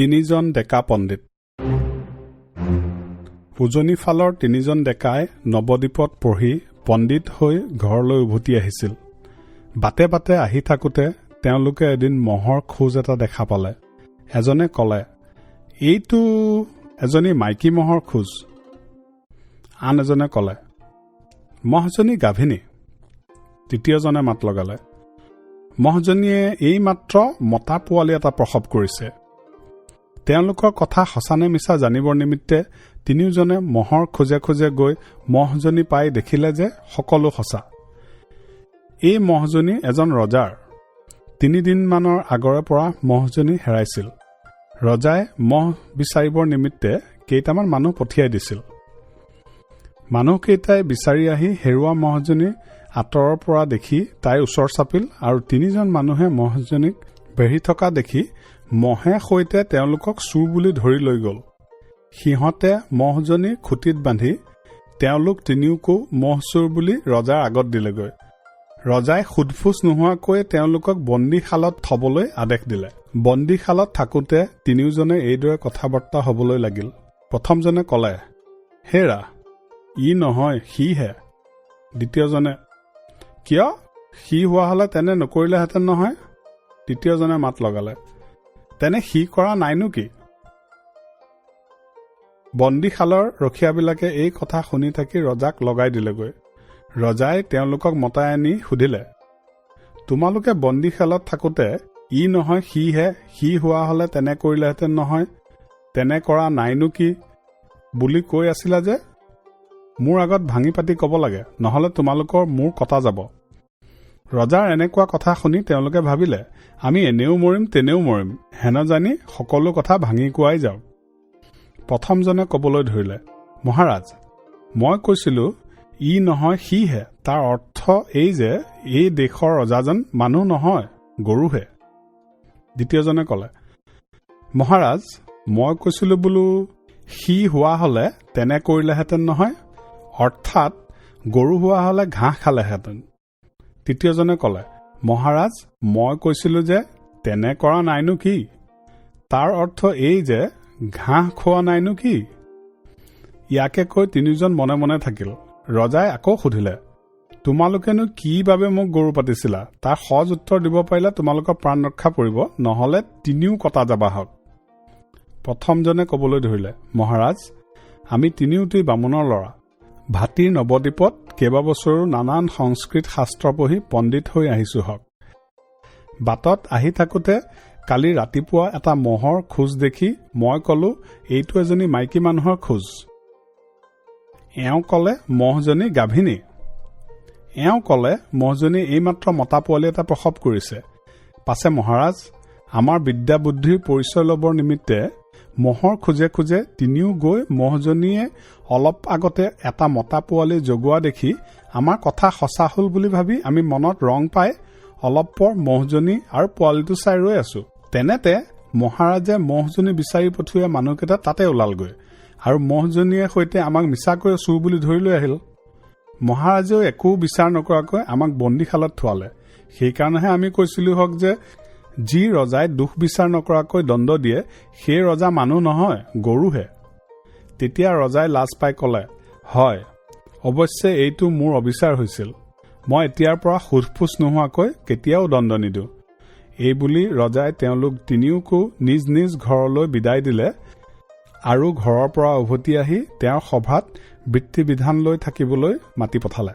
তিনিজন ডেকা পণ্ডিত। উজনি ফালৰ তিনিজন ডেকাই নৱদ্বীপত পঢ়ি পণ্ডিত হৈ ঘৰলৈ উভতি আহিছিল। বাটে বাটে আহি থাকোঁতে তেওঁলোকে এদিন মহৰ খোজ এটা দেখা পালে। এজনে ক'লে, এইটো এজনী মাইকী মহৰ খোজ। আন এজনে ক'লে, মহজনী গাভিনী। তৃতীয়জনে মাত লগালে, মহজনীয়ে এইমাত্ৰ মতা পোৱালি এটা প্ৰসৱ কৰিছে। তেওঁলোকৰ কথা সঁচানে মিছা জানিবৰ নিমিত্তে তিনিওজনে মহৰ খোজে খোজে গৈ মহজনী পাই দেখিলে যে সকলো সঁচা। এই মহজনী এজন ৰজাৰ। 3 দিনমানৰ আগৰে পৰা মহজনী হেৰাইছিল। ৰজাই মহ বিচাৰিবৰ নিমিত্তে কেইটামান মানুহ পঠিয়াই দিছিল। মানুহকেইটাই বিচাৰি আহি হেৰুৱা মহজনী আঁতৰৰ পৰা দেখি তাইৰ ওচৰ চাপিল আৰু 3জন মানুহে মহজনীক বেঢ়ি থকা দেখি মহে সৈতে তেওঁলোকক চোৰ বুলি ধৰি লৈ গ'ল। সিহঁতে মহজনী খুটিত বান্ধি তেওঁলোক তিনিওকো মহ চোৰ বুলি ৰজাৰ আগত দিলেগৈ। ৰজাই সোধপোছ নোহোৱাকৈ তেওঁলোকক বন্দীশালত থবলৈ আদেশ দিলে। বন্দীশালত থাকোঁতে তিনিওজনে এইদৰে কথা বাৰ্তা হ'বলৈ লাগিল। প্ৰথমজনে ক'লে, হেৰা, ই নহয় সিহে। দ্বিতীয়জনে, কিয়? সি হোৱা হ'লে তেনে নকৰিলেহেঁতেন নহয়। তৃতীয়জনে মাত লগালে, তেনে সি কৰা নাইনো কি? বন্দীশালৰ ৰখীয়াবিলাকে এই কথা শুনি থাকি ৰজাক লগাই দিলেগৈ। ৰজাই তেওঁলোকক মতাই আনি সুধিলে, তোমালোকে বন্দীশালত থাকোঁতে ই নহয় সিহে, সি হোৱা হ'লে তেনে কৰিলেহেঁতেন নহয়, তেনে কৰা নাইনো কি বুলি কৈ আছিলা যে? মোৰ আগত ভাঙি পাতি ক'ব লাগে, নহ'লে তোমালোকৰ মূৰ কটা যাব। ৰজাৰ এনেকুৱা কথা শুনি তেওঁলোকে ভাবিলে, আমি এনেও মৰিম তেনেও মৰিম, হেন জানি সকলো কথা ভাঙি কোৱাই যাওক। প্ৰথমজনে ক'বলৈ ধৰিলে, মহাৰাজ, মই কৈছিলোঁ ই নহয় সিহে, তাৰ অৰ্থ এই যে এই দেশৰ ৰজাজন মানুহ নহয়, গৰুহে। দ্বিতীয়জনে ক'লে, মহাৰাজ, মই কৈছিলোঁ বোলো সি হোৱা হ'লে তেনে কৰিলেহেঁতেন নহয়, অৰ্থাৎ গৰু হোৱা হ'লে ঘাঁহ খালেহেঁতেন। তৃতীয়জনে ক'লে, মহাৰাজ, মই কৈছিলোঁ যে তেনে কৰা নাইনো কি, তাৰ অৰ্থ এই যে ঘাঁহ খোৱা নাইনো কি। ইয়াকে কৈ তিনিওজন মনে মনে থাকিল। ৰজাই আকৌ সুধিলে, তোমালোকেনো কি বাবে মোক গৰু পাতিছিলা? তাৰ সজ উত্তৰ দিব পাৰিলে তোমালোকৰ প্ৰাণ ৰক্ষা পৰিব, নহ'লে তিনিও কটা যাবা হওক। প্ৰথমজনে ক'বলৈ ধৰিলে, মহাৰাজ, আমি তিনিওটি বামুণৰ ল'ৰা। ভাটিৰ নৱদ্বীপত কেইবাবছৰো নানান সংস্কৃত শাস্ত্ৰ পঢ়ি পণ্ডিত হৈ আহিছোঁ হওক। বাটত আহি থাকোঁতে কালি ৰাতিপুৱা এটা মহৰ খোজ দেখি মই ক'লো এইটো এজনী মাইকী মানুহৰ খোজ। এওঁ ক'লে মহজনী গাভিনী। এওঁ ক'লে মহজনী এইমাত্ৰ মতা পোৱালি এটা প্ৰসৱ কৰিছে। পাছে মহাৰাজ, আমাৰ বিদ্যা বুদ্ধিৰ পৰিচয় ল'বৰ নিমিত্তে মহৰ খোজে খোজে তিনিও গৈ মহজনীয়ে অলপ আগতে এটা মতা পোৱালি জগোৱা দেখি আমাৰ কথা সঁচা হ'ল বুলি ভাবি আমি মনত ৰং পাই অলপ পৰ মহজনী আৰু পোৱালিটো চাই ৰৈ আছো। তেনেতে মহাৰাজে মহজনী বিচাৰি পঠিওৱা মানুহকেইটা তাতে ওলালগৈ আৰু মহজনীয়ে সৈতে আমাক মিছাকৈ চোৰ বুলি ধৰি লৈ আহিল। মহাৰাজেও একো বিচাৰ নকৰাকৈ আমাক বন্দীশালত থোৱালে। সেইকাৰণেহে আমি কৈছিলোঁ হওক যে যি ৰজাই দুখ বিচাৰ নকৰাকৈ দণ্ড দিয়ে সেই ৰজা মানুহ নহয়, গৰুহে। তেতিয়া ৰজাই লাজ পাই ক'লে, হয়, অৱশ্যে এইটো মোৰ অবিচাৰ হৈছিল। মই এতিয়াৰ পৰা সোধপোছ নোহোৱাকৈ কেতিয়াও দণ্ড নিদিওঁ। এইবুলি ৰজাই তেওঁলোক তিনিওকো নিজ নিজ ঘৰলৈ বিদায় দিলে আৰু ঘৰৰ পৰা উভতি আহি তেওঁৰ সভাত বৃত্তি বিধান লৈ থাকিবলৈ মাতি পঠালে।